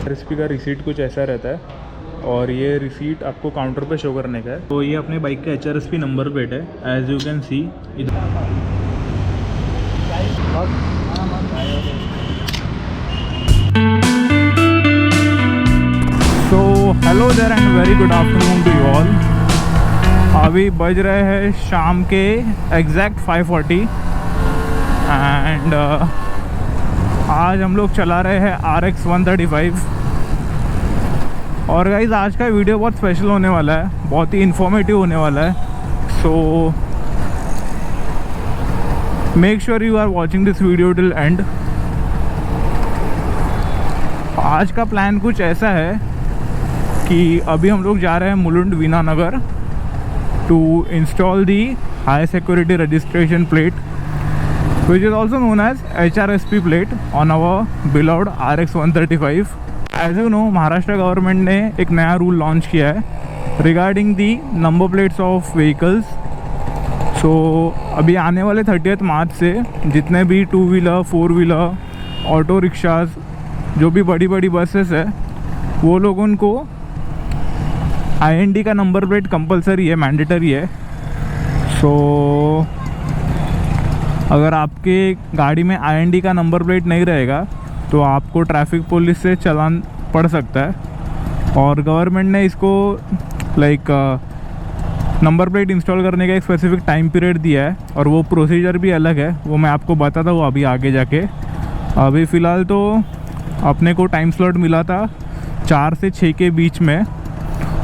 Recipe का receipt कुछ ऐसा रहता है और ये रिसीट आपको काउंटर पे शो करने का है। तो ये अपने बाइक का HRSP नंबर प्लेट है, एज यू कैन सी इधर। So hello there and very good afternoon to you all. अभी बज रहे हैं शाम के एग्जैक्ट 5:40 एंड आज हम लोग चला रहे हैं RX 135। और गाइज आज का वीडियो बहुत स्पेशल होने वाला है, बहुत ही इन्फॉर्मेटिव होने वाला है। So make sure you are watching this video till end. आज का प्लान कुछ ऐसा है कि अभी हम लोग जा रहे हैं Mulund Veenanagar to install the high security registration plate which is also known as HRSP plate on our beloved RX 135। As you know, Maharashtra government ने एक नया रूल लॉन्च किया है regarding the number plates of vehicles. So अभी आने वाले 30 मार्च से जितने भी 2 व्हीलर 4 व्हीलर ऑटो रिक्शाज जो भी बड़ी बड़ी बसेस है वो लोगों को IND का नंबर प्लेट कंपलसरी है, मैंडेटरी है। सो अगर आपके गाड़ी में IND का नंबर प्लेट नहीं रहेगा तो आपको ट्रैफिक पुलिस से चालान पड़ सकता है। और गवर्नमेंट ने इसको नंबर प्लेट इंस्टॉल करने का एक स्पेसिफिक टाइम पीरियड दिया है और वो प्रोसीजर भी अलग है, वो मैं आपको बताता हूँ अभी आगे जाके। अभी फ़िलहाल तो अपने को टाइम स्लॉट मिला था 4 से 6 के बीच में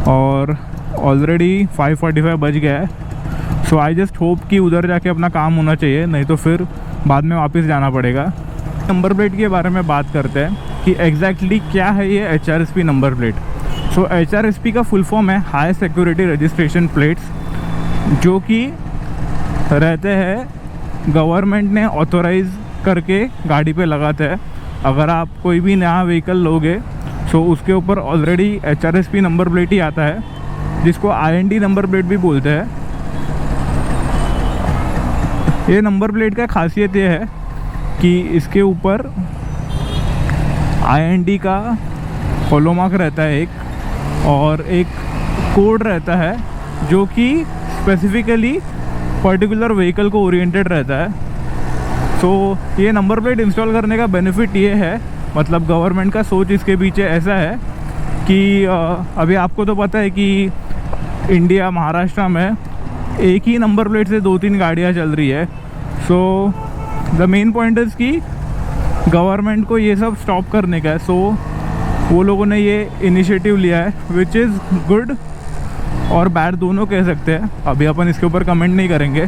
और ऑलरेडी 5:45 बज गया है। सो आई जस्ट होप कि उधर जाके अपना काम होना चाहिए, नहीं तो फिर बाद में वापस जाना पड़ेगा। नंबर प्लेट के बारे में बात करते हैं कि एग्जैक्टली क्या है ये HRSP नंबर प्लेट। सो HRSP का फुल फॉर्म है हाई सिक्योरिटी रजिस्ट्रेशन प्लेट्स, जो कि रहते हैं गवर्नमेंट ने ऑथोराइज करके गाड़ी पे लगाते हैं। अगर आप कोई भी नया व्हीकल लोगे सो उसके ऊपर ऑलरेडी HRSP नंबर प्लेट ही आता है, जिसको IND नंबर प्लेट भी बोलते हैं। ये नंबर प्लेट का खासियत ये है कि इसके ऊपर IND का हॉलोमार्क रहता है एक, और एक कोड रहता है जो कि स्पेसिफिकली पर्टिकुलर व्हीकल को ओरिएंटेड रहता है। सो ये नंबर प्लेट इंस्टॉल करने का बेनिफिट ये है, मतलब गवर्नमेंट का सोच इसके पीछे ऐसा है कि अभी आपको तो पता है कि इंडिया महाराष्ट्र में एक ही नंबर प्लेट से 2-3 गाड़ियाँ चल रही है। So the main point is कि गवर्नमेंट को ये सब स्टॉप करने का है। सो वो लोगों ने ये इनिशिएटिव लिया है विच इज़ गुड और बैड दोनों कह सकते हैं। अभी अपन इसके ऊपर कमेंट नहीं करेंगे।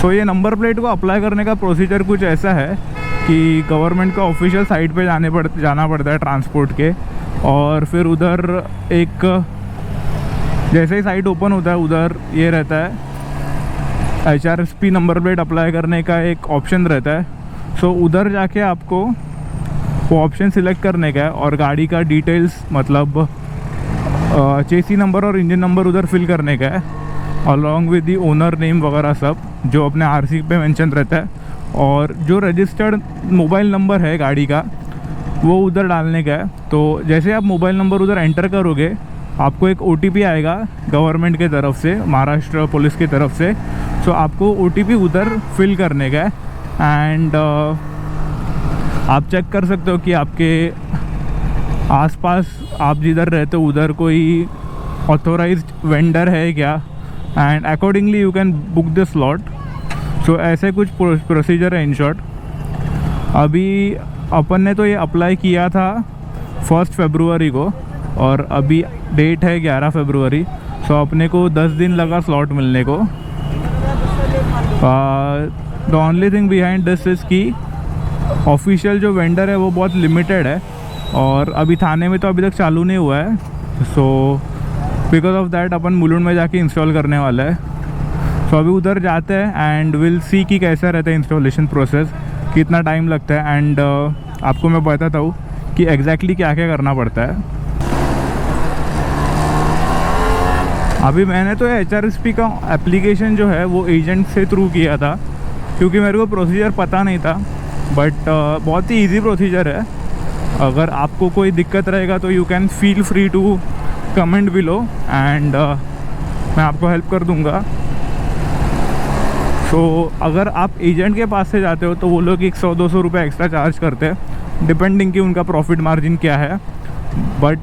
सो ये नंबर प्लेट को अप्लाई करने का प्रोसीजर कुछ ऐसा है कि गवर्नमेंट का ऑफिशियल साइट पे जाना पड़ता है ट्रांसपोर्ट के, और फिर उधर एक जैसे ही साइट ओपन होता है उधर ये रहता है HRSP नंबर प्लेट अप्लाई करने का एक ऑप्शन रहता है। सो उधर जाके आपको वो ऑप्शन सिलेक्ट करने का है और गाड़ी का डिटेल्स मतलब चेसी नंबर और इंजन नंबर उधर फिल करने का है, along with the owner name वगैरह सब जो अपने RC पे मेंशन रहता है। और जो रजिस्टर्ड मोबाइल नंबर है गाड़ी का वो उधर डालने का है। तो जैसे आप मोबाइल नंबर उधर एंटर करोगे आपको एक OTP आएगा गवर्नमेंट के तरफ से, महाराष्ट्र पुलिस की तरफ से। सो आपको OTP उधर फिल करने का है एंड आप चेक कर सकते हो कि आपके आसपास आप जिधर रहते हो उधर कोई ऑथोराइज्ड वेंडर है क्या, and accordingly you can book the slot. So ऐसे कुछ प्रोसीजर है इन शॉर्ट। अभी अपन ने तो ये अप्लाई किया था 1 फरवरी को और अभी डेट है 11 फरवरी। सो अपने को 10 दिन लगा स्लॉट मिलने को। The only thing behind this is कि ऑफिशियल जो वेंडर है वो बहुत लिमिटेड है और अभी थाने में तो अभी तक चालू नहीं हुआ है। सो बिकॉज ऑफ दैट अपन मुलुंड में जाके इंस्टॉल करने वाला है। सो अभी उधर जाते हैं एंड विल सी कि कैसा रहता है इंस्टॉलेशन प्रोसेस, कितना टाइम लगता है एंड आपको मैं बताता हूँ कि एग्जैक्टली क्या क्या करना पड़ता है। अभी मैंने तो HRSP का एप्लीकेशन जो है वो एजेंट से थ्रू किया था। क्योंकि मेरे को प्रोसीजर पता नहीं था, बट बहुत ही इजी प्रोसीजर है। अगर आपको कोई दिक्कत रहेगा तो you can feel free to comment below and मैं आपको हेल्प कर दूंगा। तो अगर आप एजेंट के पास से जाते हो तो वो लोग 100-200 रुपये एक्स्ट्रा चार्ज करते हैं, डिपेंडिंग कि उनका प्रॉफिट मार्जिन क्या है। बट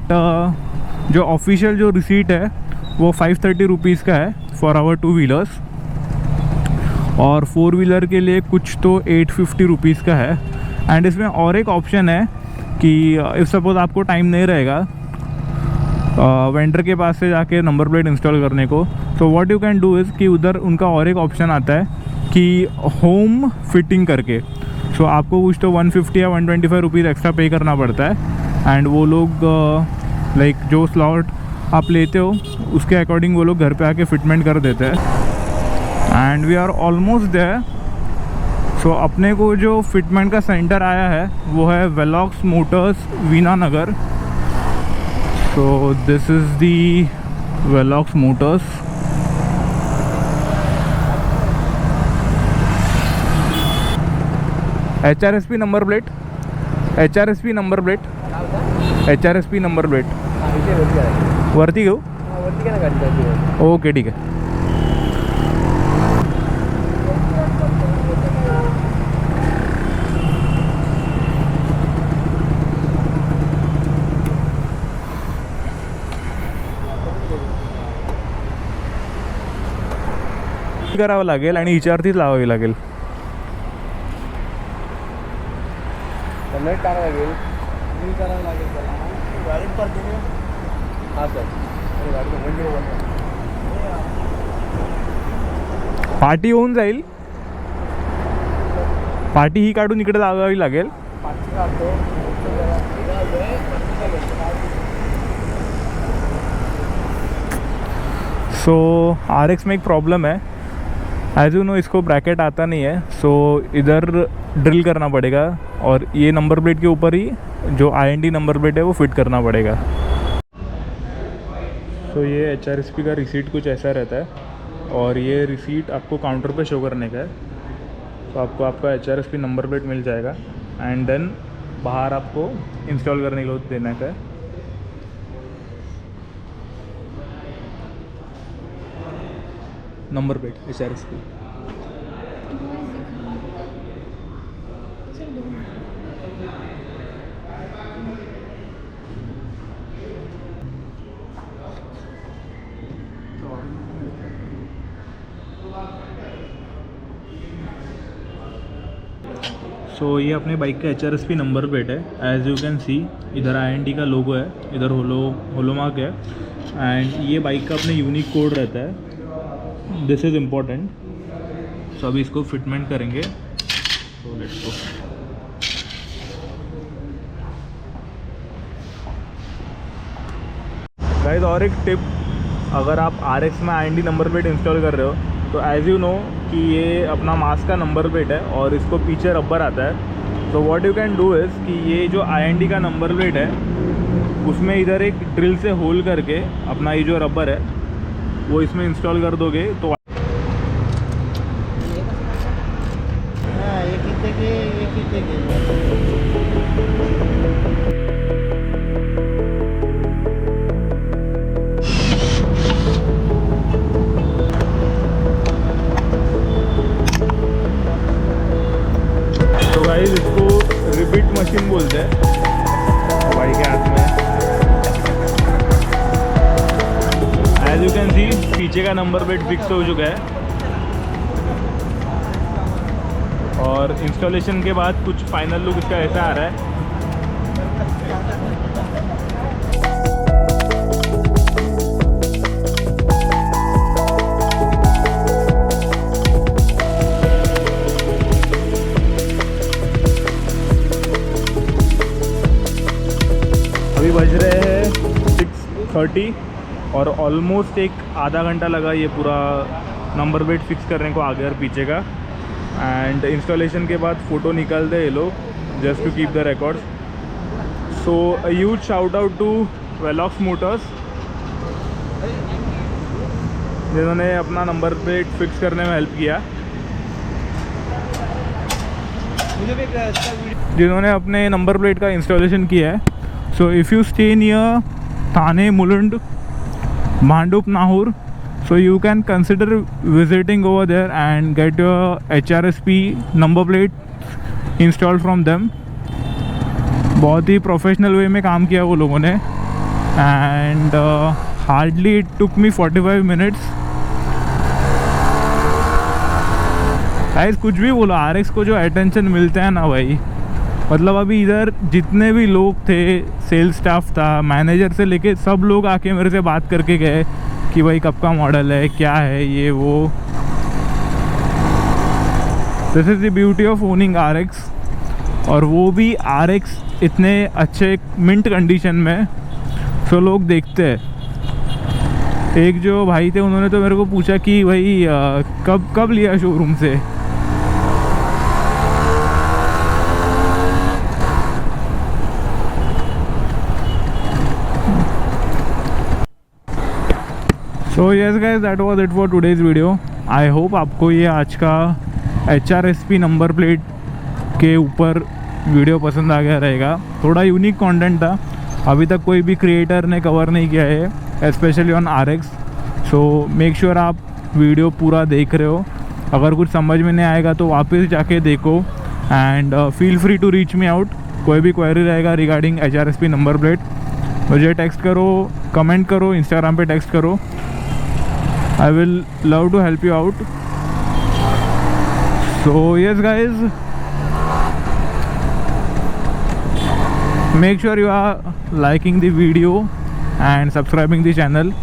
जो ऑफिशियल जो रिसीट है वो 530 रुपीज़ का है फॉर आवर 2 व्हीलर्स, और 4 व्हीलर के लिए कुछ तो 850 रुपीज़ का है। एंड इसमें और एक ऑप्शन है कि इफ़ सपोज़ आपको टाइम नहीं रहेगा वेंडर के पास से जाके नंबर प्लेट इंस्टॉल करने को, तो what you can do is कि उधर उनका और एक ऑप्शन आता है कि होम फिटिंग करके। सो आपको कुछ तो 150 या 125 रुपीज़ एक्स्ट्रा पे करना पड़ता है, एंड वो लोग लाइक जो स्लॉट आप लेते हो उसके अकॉर्डिंग वो लोग घर पे आके फिटमेंट कर देते हैं। And we are almost there. So अपने को जो फिटमेंट का सेंटर आया है वो है Velox Motors Veena Nagar. So this is the Velox Motors. HRSP number plate, HRSP number plate, HRSP number plate. वरती घेऊ? ओके ठीक आहे. करावं लागेल आणि हिच्यावरतीच लावावी लागेल. पार्टी होऊन जाईल. पार्टी ही काढून इकडे लावावी लागेल. सो RX में एक प्रॉब्लम है. एज यू नो इसको ब्रैकेट आता नहीं है, सो इधर ड्रिल करना पड़ेगा और ये नंबर प्लेट के ऊपर ही जो IND नंबर प्लेट है वो फिट करना पड़ेगा. सो ये HRSP का रिसीट कुछ ऐसा रहता है और ये रिसीट आपको काउंटर पे शो करने का है. तो आपको आपका HRSP नंबर प्लेट मिल जाएगा एंड देन बाहर आपको इंस्टॉल करने के लिए देने का है. Number plate HRSP. सो ये अपने बाइक का HRSP नंबर प्लेट है. एज यू कैन सी इधर IND का लोगो है, इधर होलो मार्क है एंड ये बाइक का अपने यूनिक कोड रहता है. This is important. सो अभी इसको फिटमेंट करेंगे. So let's go. गाइस और एक टिप, अगर आप RX में IND नंबर प्लेट इंस्टॉल कर रहे हो तो एज यू नो कि ये अपना मास्क का नंबर प्लेट है और इसको पीछे रबर आता है. तो what you can do is कि ये जो IND का नंबर प्लेट है उसमें इधर एक ड्रिल से होल करके अपना ये जो रबर है वो इसमें इंस्टॉल कर दोगे तो गाइस इसको रिपीट मशीन बोलते हैं भाई के हाथ में. एज यू कैन सी पीछे का नंबर प्लेट फिक्स हो चुका है और इंस्टॉलेशन के बाद कुछ फाइनल लुक इसका ऐसा आ रहा है. अभी बज रहे हैं 6:30 और ऑलमोस्ट एक आधा घंटा लगा ये पूरा नंबर प्लेट फिक्स करने को आगे और पीछे का. एंड इंस्टॉलेशन के बाद फ़ोटो निकाल दे ये लोग just to keep the records. So a huge shout out to Velox Motors जिन्होंने अपना नंबर प्लेट फिक्स करने में हेल्प किया. जिन्होंने अपने नंबर प्लेट का इंस्टॉलेशन किया है. So if you stay near Thane, Mulund, Bhandup, Nahor, so you can consider visiting over there and get your HRSP number plate installed from them. बहुत ही प्रोफेशनल वे में काम किया वो लोगों ने. And hardly it took me 45 minutes. Guys कुछ भी बोलो, RX को जो अटेंशन मिलता है ना भाई, मतलब अभी इधर जितने भी लोग थे, सेल्स स्टाफ था, मैनेजर से लेके सब लोग आके मेरे से बात करके गए कि भाई कब का मॉडल है, क्या है ये वो. This is the beauty of owning RX. और वो भी RX इतने अच्छे मिंट कंडीशन में. सो लोग देखते हैं. एक जो भाई थे उन्होंने तो मेरे को पूछा कि भाई कब लिया शोरूम से. So yes guys, that was it for today's video. I hope आपको ये आज का HRSP नंबर प्लेट के ऊपर वीडियो पसंद आ गया रहेगा. थोड़ा यूनिक कंटेंट था, अभी तक कोई भी क्रिएटर ने कवर नहीं किया है, specially on RX. So make sure आप वीडियो पूरा देख रहे हो. अगर कुछ समझ में नहीं आएगा तो वापस जाके देखो. And feel free to reach me out. कोई भी क्वेरी रहेगा रिगार्डिंग HRSP नंबर प्लेट, मुझे टेक्स्ट करो, कमेंट करो, इंस्टाग्राम पे टेक्स्ट करो. I will love to help you out. So yes guys, make sure you are liking the video and subscribing the channel.